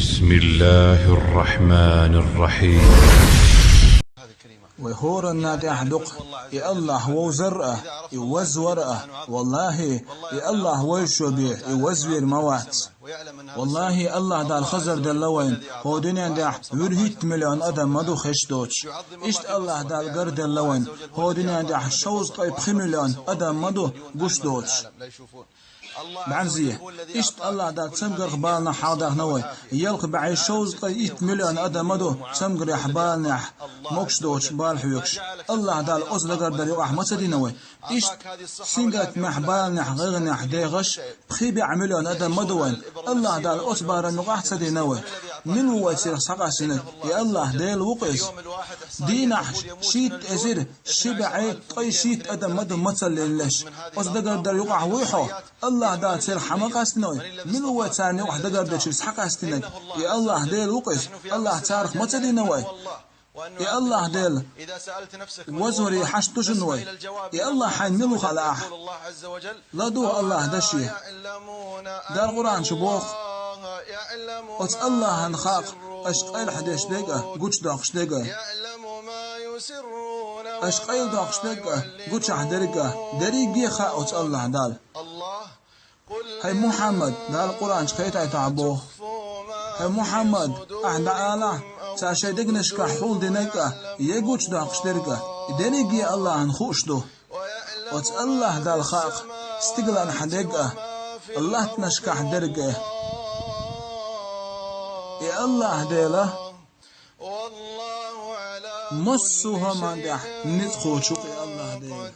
بسم الله الرحمن الرحيم. ويهور النادي أحدق يا الله وزرأه يوزورأه والله يا الله ويشوبيه يوزوير موات والله الله دا الخزر دلوين هو دنيا دا يرهيت مليون أدم مدو خشدوش إشت الله دا القرد دلوين هو دنيا دا شوز قيب 5 مليون أدم مدو قشدوش بعنزيه إشت الله دا تسمقر غبالنا حاضر نوي يلق بعي شوز قيب 8 مليون أدم مدو تسمقر يحبالنا موكش دوش بالحيوكش الله دا الأصل قرد يوح مسدي نوي إشت سنقات محبالنا غيرنا حديغش بخيبي عمليون أدم مدوين الله دا الأصبار النقاح سدي نوي من هو يصير سقا سنة يا الله ديل وقيس دينا شيت أزير شبعي طي شيت أدم مدو متصل للش أصدق قرد يوقع ويحو الله دا تصير حماق استنوي من هو تاني واحد قرد يصير سحق استنوي يا الله ديل وقيس الله تعرف متصل نوي يا الله ديل وزوري حشتوش نوي يا الله حين ملو خلاح لا دو الله دشي دار القرآن شبوخ وتس الله هنخاق أشقيل حديش دقة قوش داقش دقة أشقيل داقش دقة قوش حدرقة دريقي خاق وتس الله دال هاي محمد دال القرآن شقيت عتعبوه هاي محمد أحد آله ساشي دقنشكا حول دينيكا يقوش داقش دقة دريقي الله هنخوش دو وتس الله دال خاق استقلان حدقة الله تنشكا حدرقة يا الله ديله مصوها ما دح ندخل شوق يا الله ديله